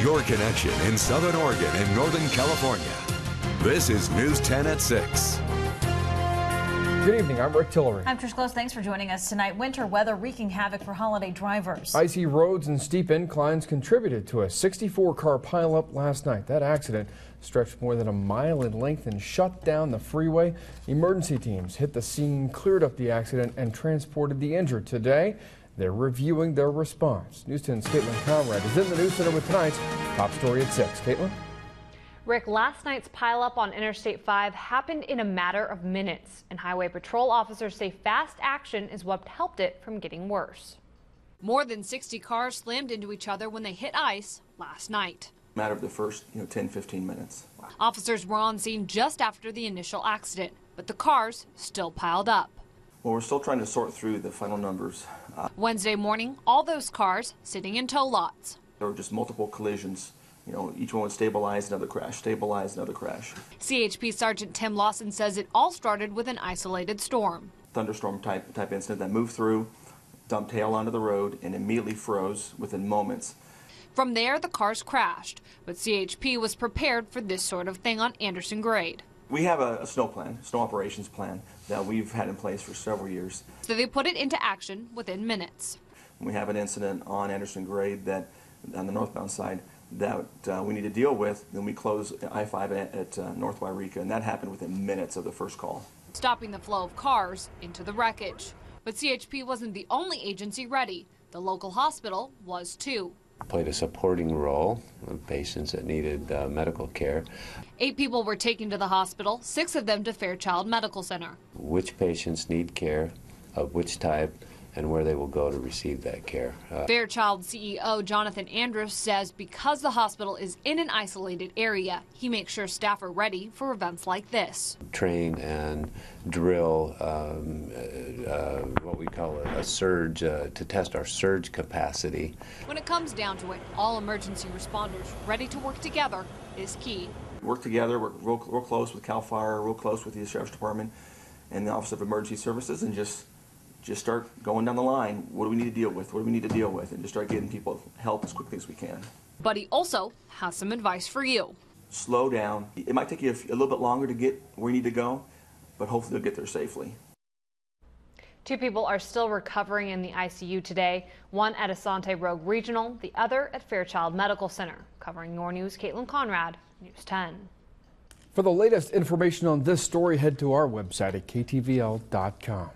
your connection in Southern Oregon and Northern California. This is News 10 at 6. Good evening, I'm Rick Tillery. I'm Trish Close. Thanks for joining us tonight. Winter weather wreaking havoc for holiday drivers. Icy roads and steep inclines contributed to a 64-car pileup last night. That accident stretched more than a mile in length and shut down the freeway. Emergency teams hit the scene, cleared up the accident, and transported the injured. Today, they're reviewing their response. News 10's Caitlin Conrad is in the news center with tonight's top story at 6. Caitlin? Rick, last night's pileup on Interstate 5 happened in a matter of minutes, and highway patrol officers say fast action is what helped it from getting worse. More than 60 cars slammed into each other when they hit ice last night. Matter of the first 10-15 minutes. Officers were on scene just after the initial accident, but the cars still piled up. Well, we're still trying to sort through the final numbers. Wednesday morning, all those cars sitting in tow lots. There were just multiple collisions. Each one would stabilize, another crash, stabilize, another crash. CHP Sgt. Tim Lawson says it all started with an isolated storm. Thunderstorm type incident that moved through, dumped hail onto the road, and immediately froze within moments. From there, the cars crashed, but CHP was prepared for this sort of thing on Anderson Grade. We have a snow operations plan that we've had in place for several years. So they put it into action within minutes. We have an incident on Anderson Grade that, on the northbound side, that we need to deal with. Then we close I-5 at North WYREKA, and that happened within minutes of the first call. Stopping the flow of cars into the wreckage. But CHP wasn't the only agency ready. The local hospital was too. Played a supporting role of patients that needed medical care. 8 people were taken to the hospital, 6 of them to Fairchild Medical Center. Which patients need care, of which type, and where they will go to receive that care. Fairchild CEO Jonathan Andrews says because the hospital is in an isolated area, he makes sure staff are ready for events like this. Train and drill what we call a surge to test our surge capacity. When it comes down to it, all emergency responders ready to work together is key. Work together, work real close with Calfire, real close with the Sheriff's Department and the Office of Emergency Services, and just start going down the line. What do we need to deal with? What do we need to deal with? And just start getting people help as quickly as we can. But he also has some advice for you. Slow down. It might take you a little bit longer to get where you need to go, but hopefully you'll get there safely. 2 people are still recovering in the ICU today, one at Asante Rogue Regional, the other at Fairchild Medical Center. Covering your news, Caitlin Conrad, News 10. For the latest information on this story, head to our website at KTVL.com.